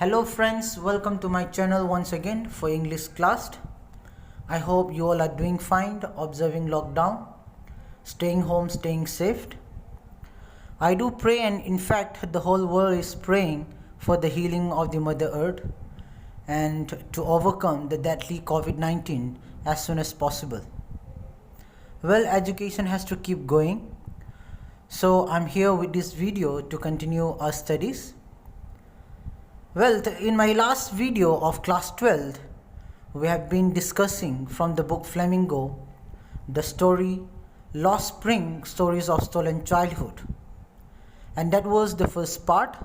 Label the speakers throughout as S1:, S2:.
S1: Hello friends, welcome to my channel once again for English class. I hope you all are doing fine, observing lockdown, staying home, staying safe. I do pray, and in fact the whole world is praying for the healing of the Mother Earth and to overcome the deadly COVID-19 as soon as possible. Well, education has to keep going, so I'm here with this video to continue our studies. Well, in my last video of class 12, we have been discussing from the book Flamingo, the story Lost Spring, Stories of Stolen Childhood. And that was the first part.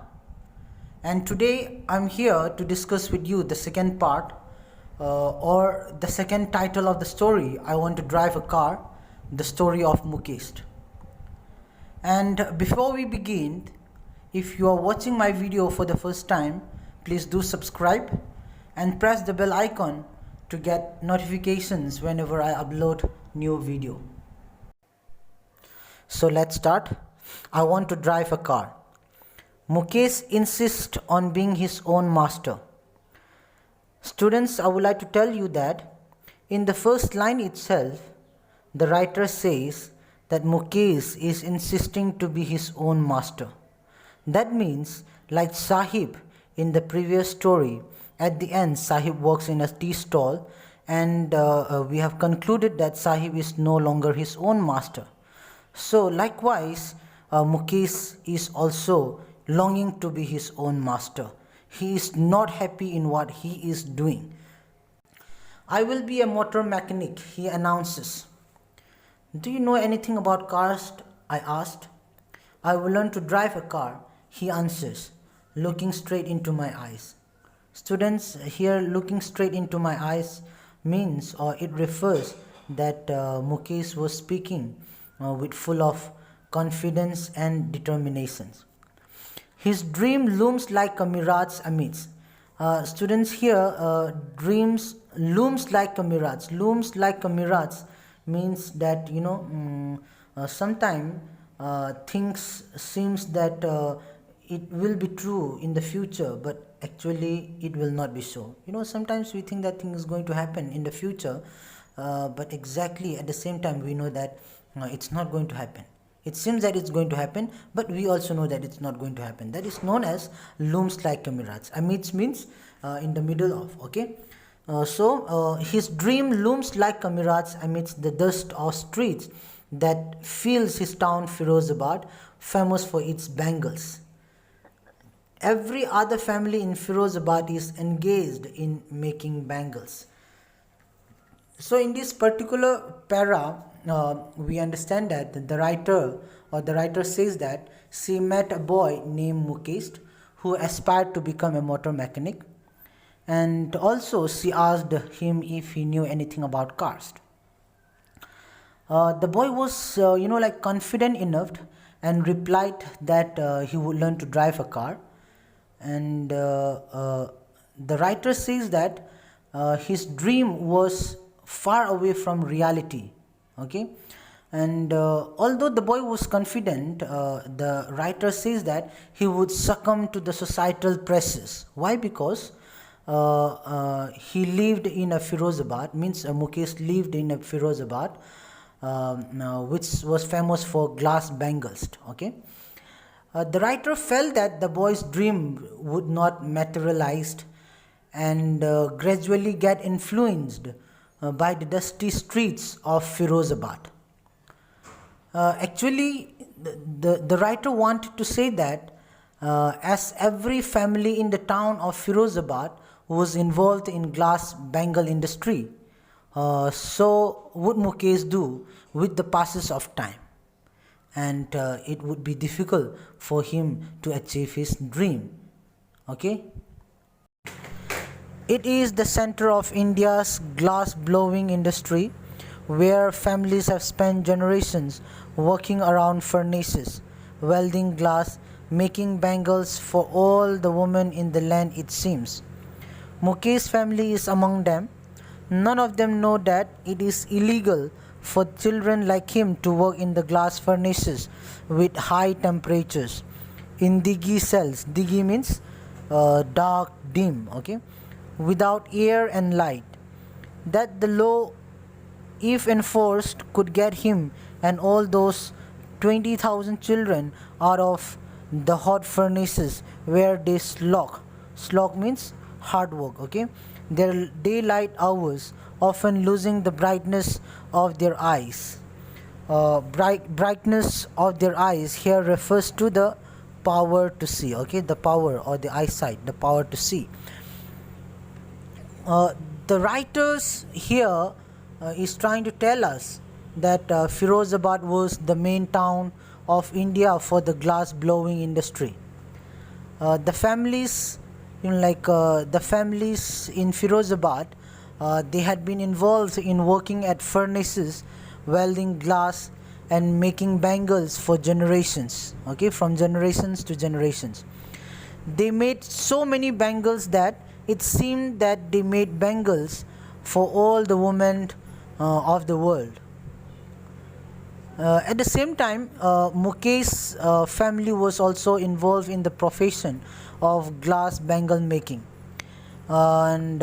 S1: And today I'm here to discuss with you the second part, or the second title of the story, I Want to Drive a Car, the story of Mukesh. And before we begin, if you are watching my video for the first time, please do subscribe and press the bell icon to get notifications whenever I upload new video. So let's start. I want to drive a car. Mukesh insists on being his own master. Students, I would like to tell you that in the first line itself, the writer says that Mukesh is insisting to be his own master. That means, like Sahib in the previous story, at the end Sahib works in a tea stall, and we have concluded that Sahib is no longer his own master. So likewise, Mukesh is also longing to be his own master. He is not happy in what he is doing. I will be a motor mechanic, he announces. Do you know anything about cars? I asked. I will learn to drive a car, he answers, looking straight into my eyes. Students, here looking straight into my eyes means, or it refers that Mukesh was speaking with full of confidence and determination. His dream looms like a mirage amidst. Students, here dreams looms like a mirage. Looms like a mirage means that sometimes things seems that it will be true in the future, but actually it will not be so. Sometimes we think that thing is going to happen in the future, but exactly at the same time we know that it's not going to happen. It seems that it's going to happen, but we also know that it's not going to happen. That is known as looms like a mirage. Amidst means in the middle of, okay? So his dream looms like a mirage amidst the dust of streets that fills his town Firozabad, famous for its bangles. Every other family in Firozabad is engaged in making bangles. So in this particular para, we understand that the writer says that she met a boy named Mukesh who aspired to become a motor mechanic, and also she asked him if he knew anything about cars. The boy was confident enough and replied that he would learn to drive a car. And the writer says that his dream was far away from reality, okay? And although the boy was confident, the writer says that he would succumb to the societal pressures. Why? Because he lived in a Firozabad, means Mukesh lived in a Firozabad, which was famous for glass bangles, okay? The writer felt that the boy's dream would not materialize and gradually get influenced by the dusty streets of Firozabad. Actually, the writer wanted to say that as every family in the town of Firozabad was involved in glass bangle industry, so would Mukesh do with the passage of time. And it would be difficult for him to achieve his dream, okay? It is the center of India's glass blowing industry, where families have spent generations working around furnaces, welding glass, making bangles for all the women in the land, it seems. Mukesh's family is among them. None of them know that it is illegal for children like him to work in the glass furnaces with high temperatures in Digi cells. Digi means dark, dim, okay, without air and light. That the law, if enforced, could get him and all those 20,000 children out of the hot furnaces where they slog. Slog means hard work, okay, their daylight hours, often losing the brightness of their eyes. Brightness of their eyes here refers to the power to see, okay, the power or the eyesight, the power to see. The writers here is trying to tell us that Firozabad was the main town of India for the glass blowing industry. The families, the families in Firozabad, they had been involved in working at furnaces, welding glass, and making bangles for generations. Okay, from generations to generations. They made so many bangles that it seemed that they made bangles for all the women of the world. At the same time, Mukesh's family was also involved in the profession of glass bangle making, and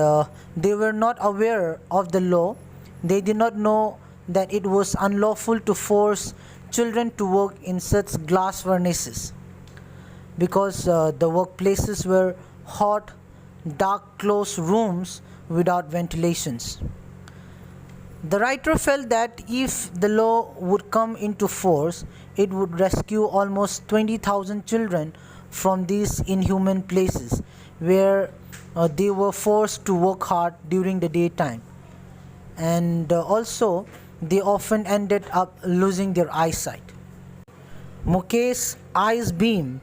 S1: they were not aware of the law. They did not know that it was unlawful to force children to work in such glass furnaces, because the workplaces were hot, dark, closed rooms without ventilations. The writer felt that if the law would come into force, it would rescue almost 20,000 children from these inhuman places where they were forced to work hard during the daytime, and also they often ended up losing their eyesight. Mukesh's eyes beam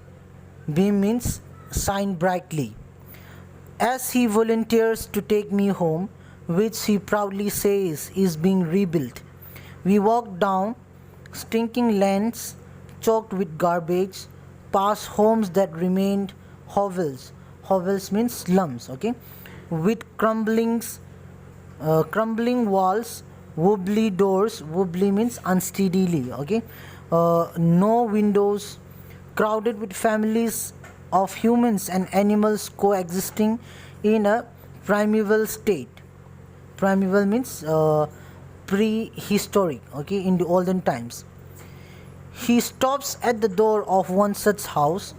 S1: means shine brightly, as he volunteers to take me home, which he proudly says is being rebuilt. We walked down stinking lanes choked with garbage, past homes that remained hovels. Hovels means slums, okay, with crumbling walls, wobbly doors. Wobbly means unsteadily, okay, no windows, crowded with families of humans and animals coexisting in a primeval state. Primeval means prehistoric, okay, in the olden times. He stops at the door of one such house,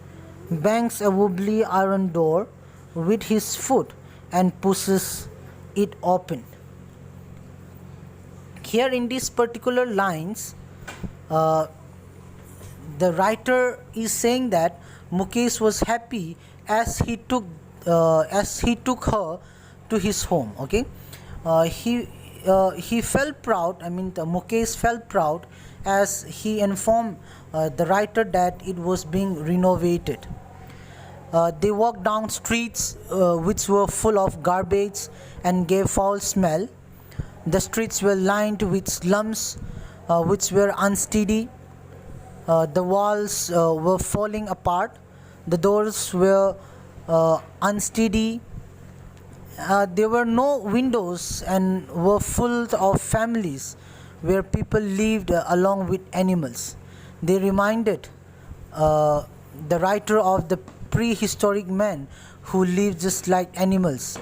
S1: bangs a wobbly iron door with his foot and pushes it open. Here in these particular lines, the writer is saying that Mukesh was happy as he took her to his home. Okay, he felt proud. The Mukesh felt proud as he informed the writer that it was being renovated. They walked down streets which were full of garbage and gave foul smell. The streets were lined with slums which were unsteady. The walls were falling apart. The doors were unsteady. There were no windows and were full of families where people lived along with animals. They reminded the writer of the prehistoric men who lived just like animals.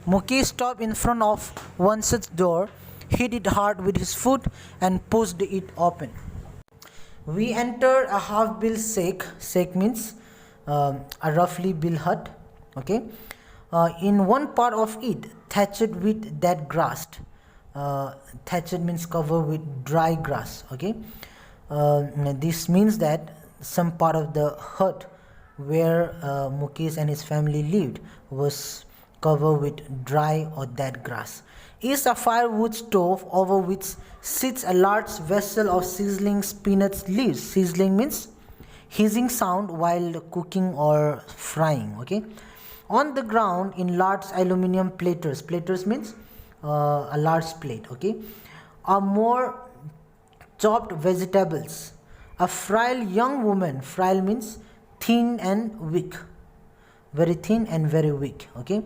S1: Mukesh stopped in front of one such door, hit it hard with his foot and pushed it open. We entered a half-bill shack. Shack means a roughly built hut. Okay. In one part of it, thatched with dead grass. Thatched means covered with dry grass. Okay. This means that some part of the hut where Mukesh and his family lived was covered with dry or dead grass. Is a firewood stove over which sits a large vessel of sizzling spinach leaves. Sizzling means hissing sound while cooking or frying. Okay. On the ground in large aluminium platters. Platters means a large plate. Okay. Are more chopped vegetables. A frail young woman. Frail means thin and weak. Very thin and very weak. Okay.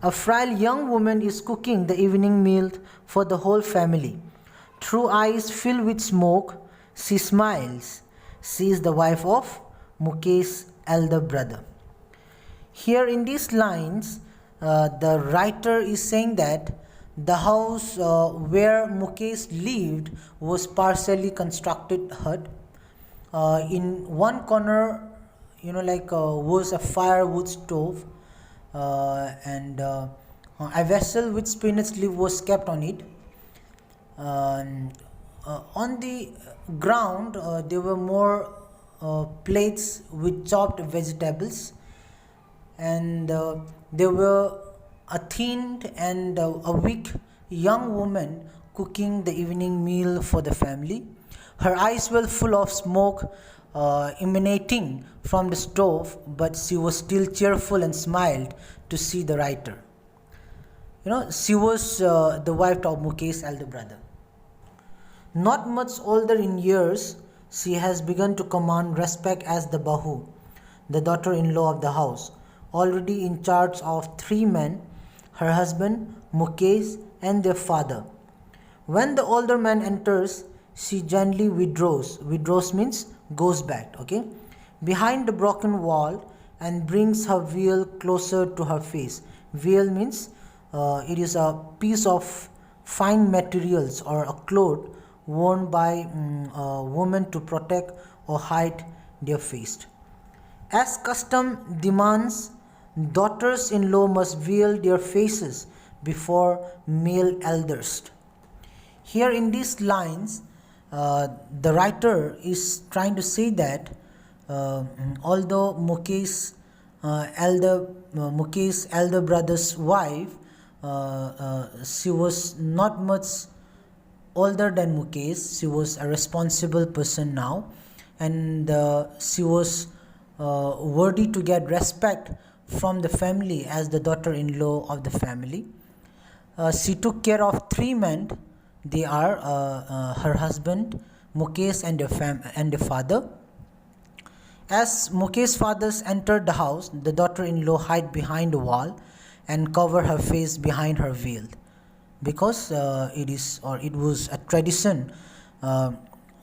S1: A frail young woman is cooking the evening meal for the whole family. Through eyes filled with smoke, she smiles. She is the wife of Mukesh's elder brother. Here in these lines, the writer is saying that the house where Mukesh lived was partially constructed hut. In one corner, was a firewood stove, and a vessel with spinach leaf was kept on it. On the ground, there were more plates with chopped vegetables, and there were a thin and a weak young woman cooking the evening meal for the family. Her eyes were full of smoke emanating from the stove, but she was still cheerful and smiled to see the writer. She was the wife of Mukesh's elder brother. Not much older in years, she has begun to command respect as the Bahu, the daughter-in-law of the house, already in charge of 3 men, her husband, Mukesh, and their father. When the older man enters, she gently withdraws. Withdraws means goes back, okay, behind the broken wall, and brings her veil closer to her face. Veil means it is a piece of fine materials or a cloth worn by women to protect or hide their face. As custom demands, daughters-in-law must veil their faces before male elders. Here in these lines, the writer is trying to say that although Mukesh's elder brother's wife, she was not much older than Mukesh. She was a responsible person now, and she was worthy to get respect from the family as the daughter-in-law of the family. She took care of 3 men. They are her husband, Mukesh, and the father. As Mukesh's fathers entered the house, the daughter-in-law hid behind a wall and covered her face behind her veil, because it was a tradition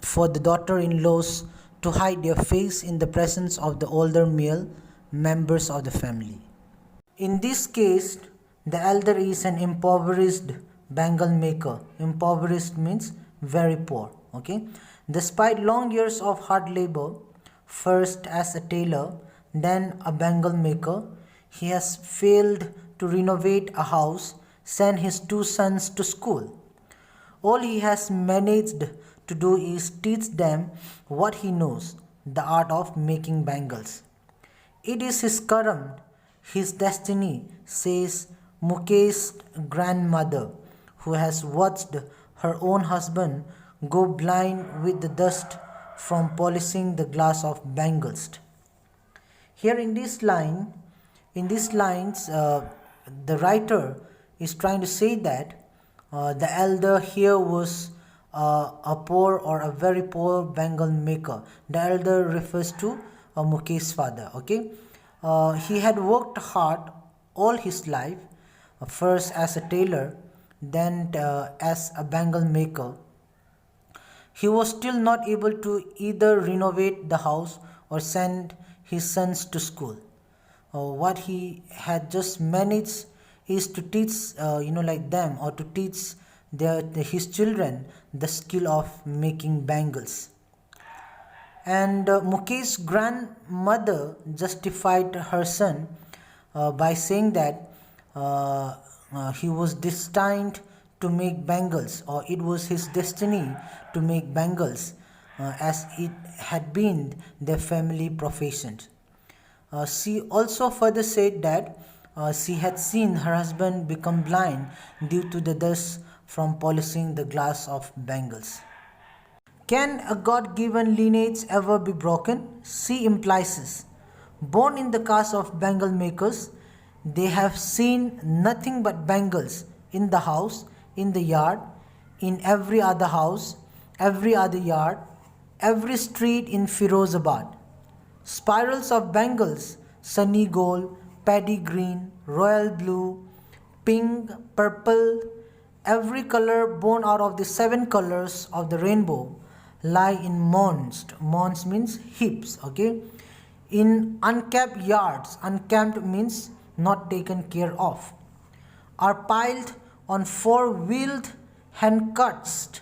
S1: for the daughter-in-laws to hide their face in the presence of the older male members of the family. In this case, the elder is an impoverished bangle maker. Impoverished means very poor. Okay. Despite long years of hard labor, first as a tailor, then a bangle maker, he has failed to renovate a house, send his 2 sons to school. All he has managed to do is teach them what he knows, the art of making bangles. It is his karam, his destiny, says Mukesh's grandmother, who has watched her own husband go blind with the dust from polishing the glass of bangles. Here in these lines, the writer is trying to say that the elder here was a poor or a very poor bangle maker. The elder refers to Mukesh's father. Okay, he had worked hard all his life, first as a tailor, then as a bangle maker. He was still not able to either renovate the house or send his sons to school. What he had just managed is to teach them, or to teach his children the skill of making bangles. And Mukesh's grandmother justified her son by saying that he was destined to make bangles, or it was his destiny to make bangles, as it had been their family profession. She also further said that she had seen her husband become blind due to the dust from polishing the glass of bangles. Can a God-given lineage ever be broken? She implies this. Born in the caste of bangle makers, they have seen nothing but bangles in the house, in the yard, in every other house, every other yard, every street in Firozabad. Spirals of bangles, sunny gold, paddy green, royal blue, pink, purple, every color born out of the 7 colors of the rainbow, lie in mounds. Mounds means heaps, okay, in unkept yards, unkept means not taken care of, are piled on four-wheeled handcarts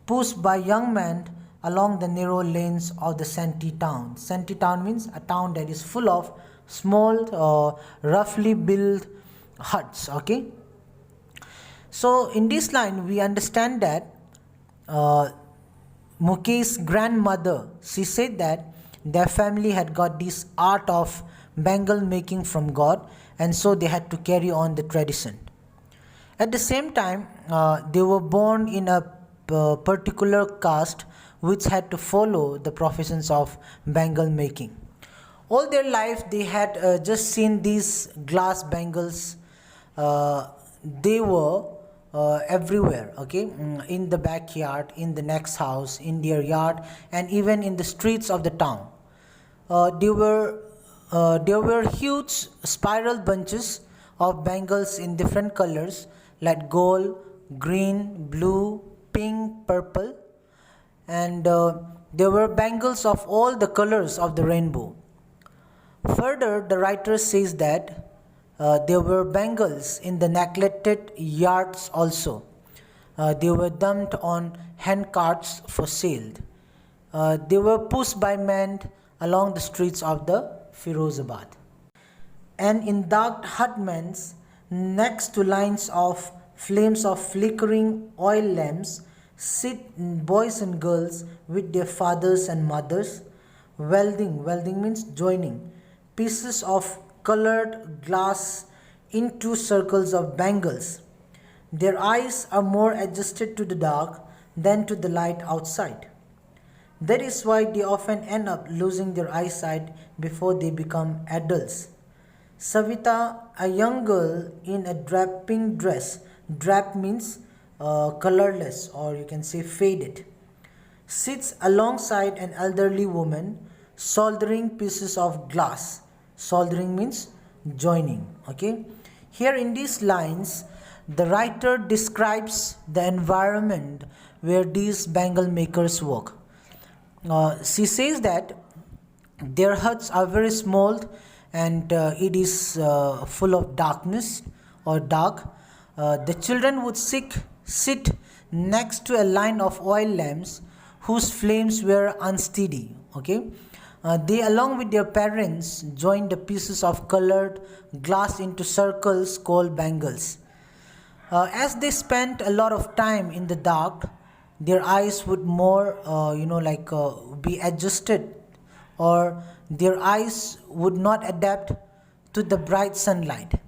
S1: pushed by young men along the narrow lanes of the shanty town. Shanty town means a town that is full of small, roughly built huts. Okay. So in this line, we understand that Mukesh's grandmother, she said that their family had got this art of bangle making from God, and so they had to carry on the tradition. At the same time, they were born in a particular caste which had to follow the professions of bangle making. All their life they had just seen these glass bangles. They were everywhere, okay, in the backyard, in the next house, in their yard, and even in the streets of the town. There were huge spiral bunches of bangles in different colors like gold, green, blue, pink, purple, and there were bangles of all the colors of the rainbow. Further, the writer says that there were bangles in the neglected yards also. They were dumped on handcarts for sale. They were pushed by men along the streets of the Firozabad. And in dark hutments, next to lines of flames of flickering oil lamps, sit boys and girls with their fathers and mothers, welding means joining, pieces of colored glass into circles of bangles. Their eyes are more adjusted to the dark than to the light outside. That is why they often end up losing their eyesight before they become adults. Savita, a young girl in a drab pink dress, drab means colorless, or you can say faded, sits alongside an elderly woman soldering pieces of glass. Soldering means joining. Okay. Here in these lines, the writer describes the environment where these bangle makers work. She says that their huts are very small, and it is full of darkness or dark. The children would sit next to a line of oil lamps whose flames were unsteady. Okay. They, along with their parents, joined the pieces of colored glass into circles called bangles. As they spent a lot of time in the dark, their eyes would more, be adjusted, or their eyes would not adapt to the bright sunlight.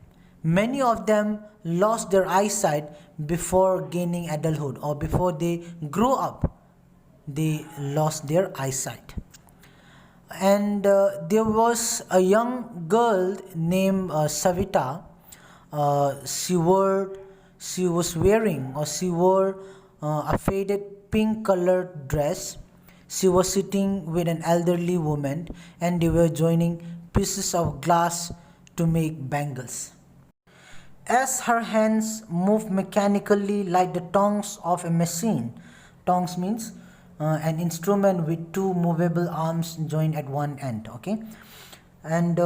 S1: Many of them lost their eyesight before gaining adulthood, or before they grew up, they lost their eyesight. And there was a young girl named Savita. She wore a faded pink colored dress. She was sitting with an elderly woman, and they were joining pieces of glass to make bangles. As her hands moved mechanically like the tongs of a machine, tongs means an instrument with two movable arms joined at one end. Okay, and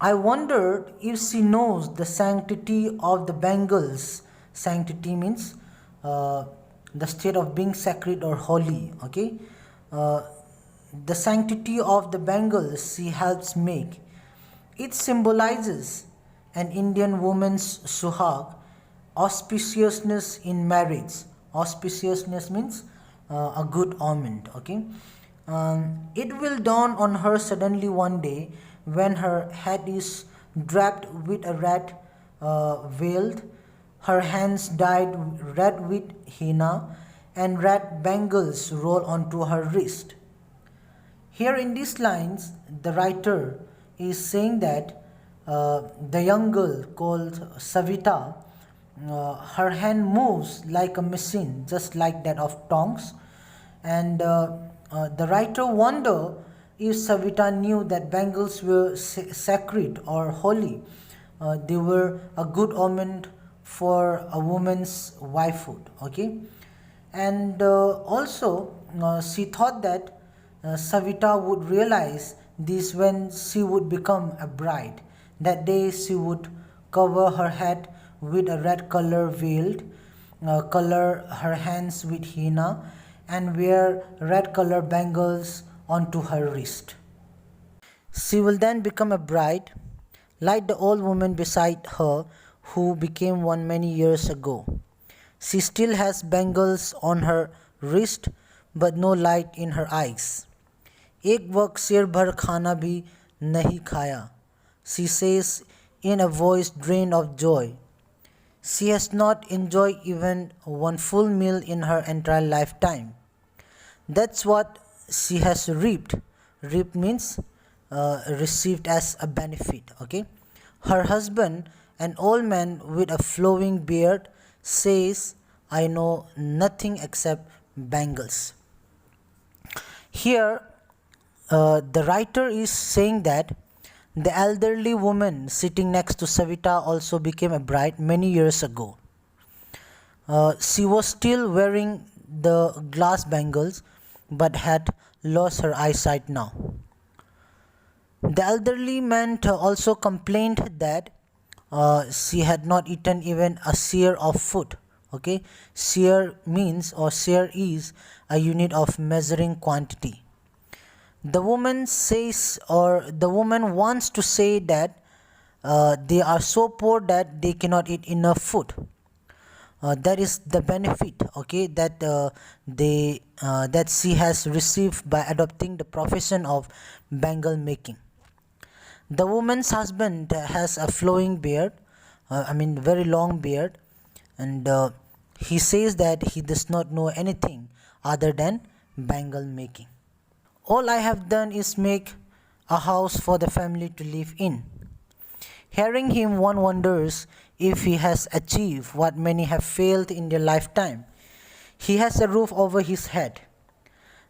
S1: I wondered if she knows the sanctity of the bangles. Sanctity means the state of being sacred or holy. Okay, the sanctity of the bangles she helps make. It symbolizes an Indian woman's suhag, auspiciousness in marriage. Auspiciousness means a good omen. Okay, it will dawn on her suddenly one day when her head is draped with a red veil, her hands dyed red with henna, and red bangles roll onto her wrist. Here in these lines, the writer is saying that the young girl called Savita, her hand moves like a machine, just like that of tongs, and the writer wonder if Savita knew that bangles were sacred or holy. They were a good omen for a woman's wifehood. Okay, and also she thought that Savita would realize this when she would become a bride. That day she would cover her head with a red color veil, color her hands with henna, and wear red color bangles onto her wrist. She will then become a bride, like the old woman beside her who became one many years ago. She still has bangles on her wrist but no light in her eyes. एक वक्त शेर भर खाना भी नहीं खाया, she says in a voice drained of joy. She has not enjoyed even one full meal in her entire lifetime. That's what she has reaped. Reaped means received as a benefit. Okay. Her husband, an old man with a flowing beard, says, I know nothing except bangles. Here, the writer is saying that the elderly woman sitting next to Savita also became a bride many years ago. She was still wearing the glass bangles but had lost her eyesight now. The elderly man also complained that she had not eaten even a seer of food. Okay, seer means, or seer is a unit of measuring quantity. The woman says, or the woman wants to say that they are so poor that they cannot eat enough food. That is the benefit, okay, that that she has received by adopting the profession of bangle making. The woman's husband has a flowing beard, very long beard, and he says that he does not know anything other than bangle making. All I have done is make a house for the family to live in. Hearing him, one wonders if he has achieved what many have failed in their lifetime. He has a roof over his head.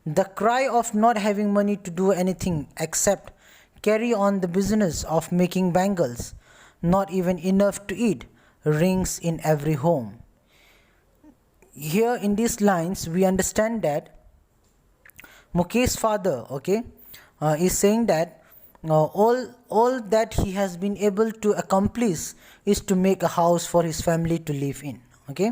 S1: The cry of not having money to do anything except carry on the business of making bangles, not even enough to eat, rings in every home. Here in these lines, we understand that Mukesh's father, is saying that all that he has been able to accomplish is to make a house for his family to live in. Okay,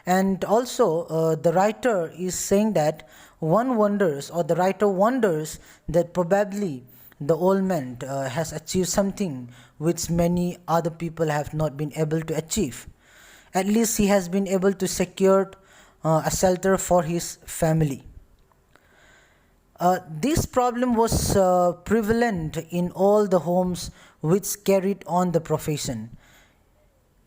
S1: and also the writer is saying that the writer wonders that probably the old man has achieved something which many other people have not been able to achieve. At least he has been able to secure a shelter for his family. This problem was prevalent in all the homes which carried on the profession.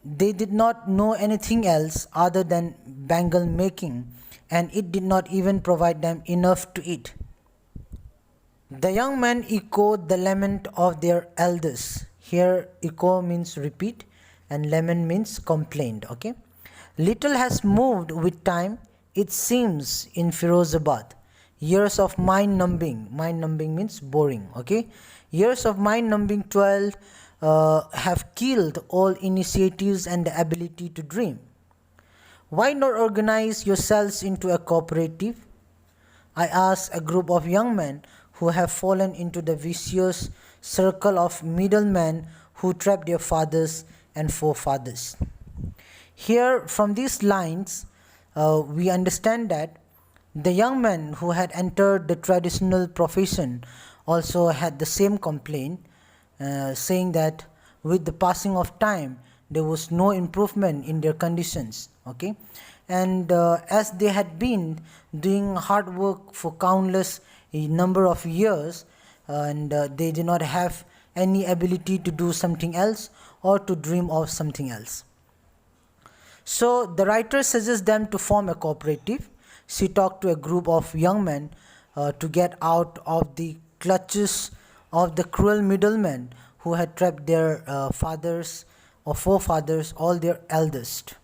S1: They did not know anything else other than bangle making, and it did not even provide them enough to eat. The young men echoed the lament of their elders. Here, echo means repeat, and lament means complaint. Okay, little has moved with time, it seems, in Firozabad. Years of mind-numbing means boring. Okay, years of mind-numbing toil have killed all initiatives and the ability to dream. Why not organize yourselves into a cooperative? I ask a group of young men who have fallen into the vicious circle of middlemen who trap their fathers and forefathers. Here, from these lines, we understand that the young men who had entered the traditional profession also had the same complaint, saying that with the passing of time, there was no improvement in their conditions. Okay, and as they had been doing hard work for countless number of years, and they did not have any ability to do something else or to dream of something else. So the writer suggests them to form a cooperative. She talked to a group of young men to get out of the clutches of the cruel middlemen who had trapped their fathers or forefathers, all their eldest.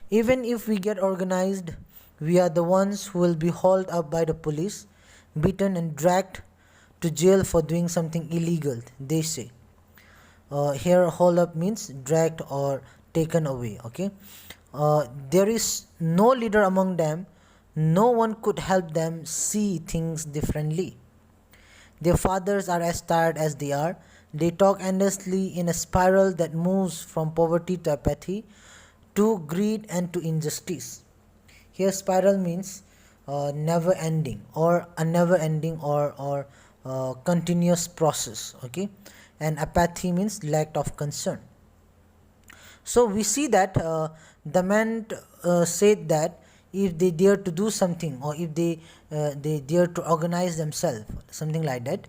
S1: Even if we get organized, we are the ones who will be hauled up by the police, beaten and dragged to jail for doing something illegal, they say. Here, haul up means dragged or taken away. Okay, there is no leader among them. No one could help them see things differently. Their fathers are as tired as they are. They talk endlessly in a spiral that moves from poverty to apathy, to greed and to injustice. Here, spiral means never ending, or a never ending, or continuous process. Okay, and apathy means lack of concern. So we see that the man said that if they dare to do something, or if they dare to organize themselves, something like that,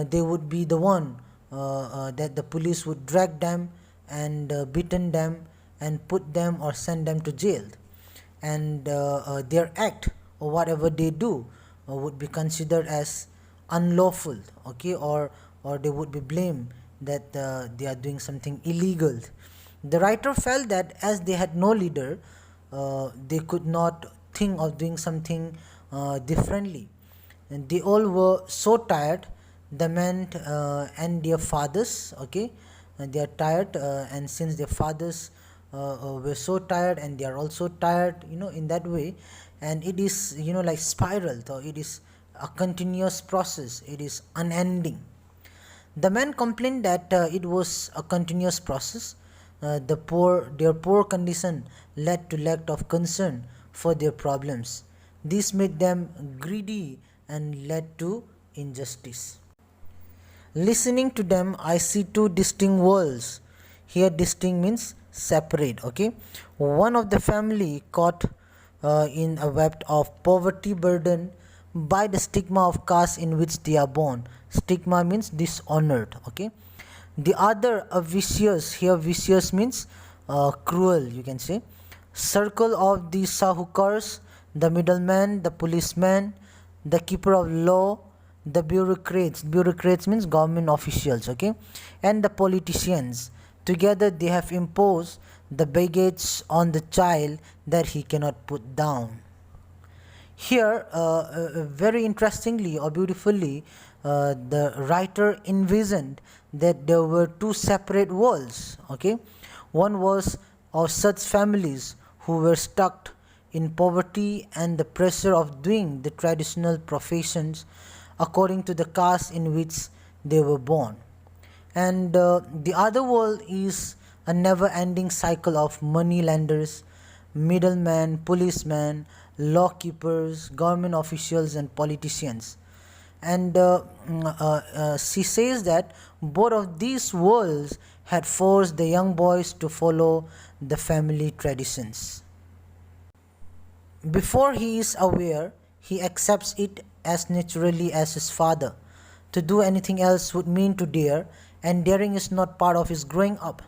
S1: they would be the one that the police would drag them and beaten them and put them or send them to jail, and their act or whatever they do would be considered as unlawful. Okay, or they would be blamed that they are doing something illegal. The writer felt that as they had no leader, they could not think of doing something differently, and they all were so tired, the men and their fathers. Okay, they are tired, and since their fathers were so tired, and they are also tired, in that way, and it is, like spiral, or it is a continuous process, it is unending. The man complained that it was a continuous process. Their poor condition led to lack of concern for their problems. This made them greedy and led to injustice. Listening to them, I see two distinct worlds. Here, distinct means separate. Okay, one of the family caught in a web of poverty burden by the stigma of caste in which they are born. Stigma means dishonored. Okay, the other a vicious. Here, vicious means cruel, you can say. Circle of the sahukars, the middleman, the policeman, the keeper of law, the bureaucrats means government officials. Okay, and the politicians. Together they have imposed the baggage on the child that he cannot put down. Here, very interestingly or beautifully, the writer envisioned that there were two separate worlds. Okay, one was of such families who were stuck in poverty and the pressure of doing the traditional professions according to the caste in which they were born, and the other world is a never ending cycle of money lenders, middlemen, policemen, law keepers, government officials and politicians. And she says that both of these worlds had forced the young boys to follow the family traditions. Before he is aware, he accepts it as naturally as his father. To do anything else would mean to dare, and daring is not part of his growing up.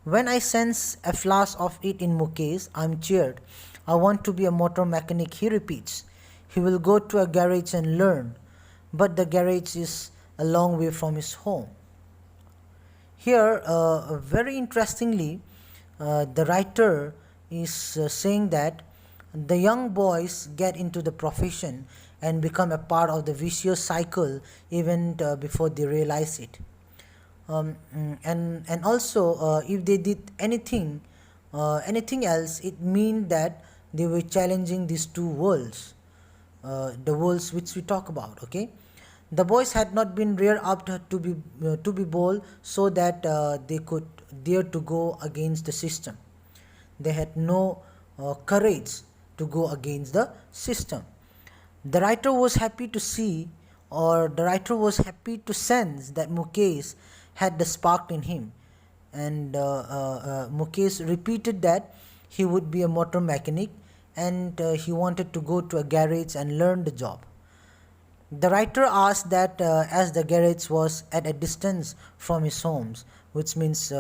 S1: When I sense a flash of it in Mukesh, I am cheered. I want to be a motor mechanic, he repeats. He will go to a garage and learn, but the garage is a long way from his home. Here, very interestingly, the writer is saying that the young boys get into the profession and become a part of the vicious cycle even before they realize it. And also, if they did anything else, it means that they were challenging these two worlds, the worlds which we talk about. Okay, the boys had not been reared up to be bold, so that they could dare to go against the system. They had no courage to go against the system. The writer was happy to see, or the writer was happy to sense that Mukesh had the spark in him, and Mukesh repeated that he would be a motor mechanic, and he wanted to go to a garage and learn the job. The writer asked that as the garage was at a distance from his homes, which means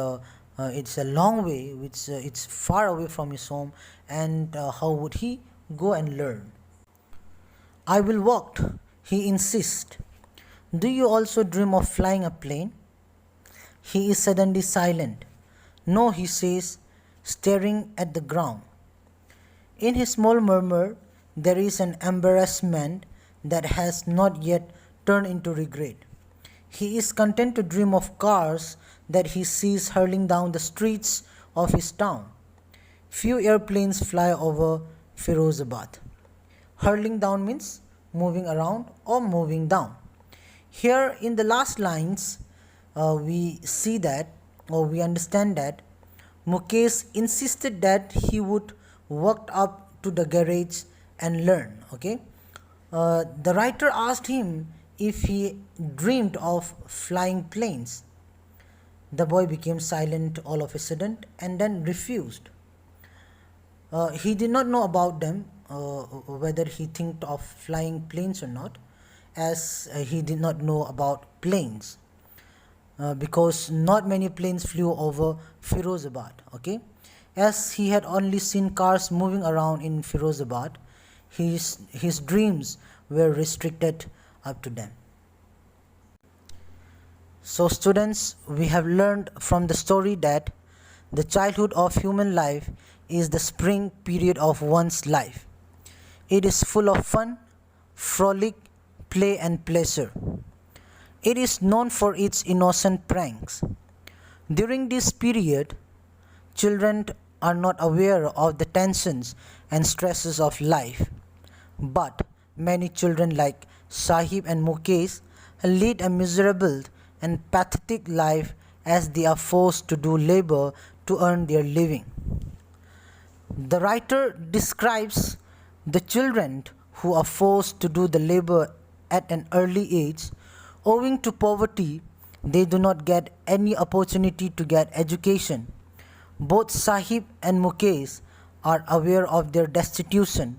S1: it's a long way, which it's far away from his home, and how would he go and learn? I will walk, he insists. Do you also dream of flying a plane? He is suddenly silent. No, he says, staring at the ground. In his small murmur, there is an embarrassment that has not yet turned into regret. He is content to dream of cars that he sees hurling down the streets of his town. Few airplanes fly over Firozabad. Hurling down means moving around or moving down. Here in the last lines, we see that, or we understand that Mukesh insisted that he would walk up to the garage and learn. Okay, the writer asked him if he dreamed of flying planes. The boy became silent all of a sudden and then refused. He did not know about them, whether he thinked of flying planes or not, as he did not know about planes, because not many planes flew over Firozabad. Okay, as he had only seen cars moving around in Firozabad, his dreams were restricted up to them. So students, we have learned from the story that the childhood of human life is the spring period of one's life. It is full of fun, frolic, play and pleasure. It is known for its innocent pranks. During this period, children are not aware of the tensions and stresses of life. But many children like Sahib and Mukesh lead a miserable and pathetic life as they are forced to do labor to earn their living. The writer describes the children who are forced to do the labor at an early age. Owing to poverty, they do not get any opportunity to get education. Both Sahib and Mukesh are aware of their destitution,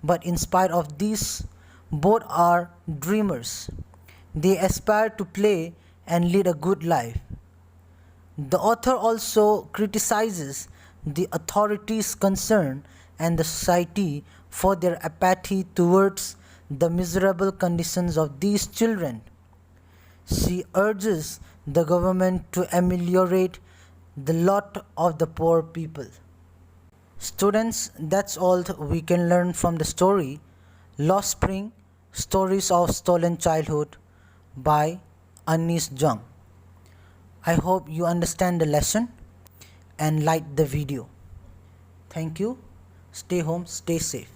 S1: but in spite of this, both are dreamers. They aspire to play and lead a good life. The author also criticizes the authorities concerned and the society for their apathy towards the miserable conditions of these children. She urges the government to ameliorate the lot of the poor people. Students, that's all we can learn from the story Lost Spring, Stories of Stolen Childhood by Anis Jung. I hope you understand the lesson and like the video. Thank you. Stay home, stay safe.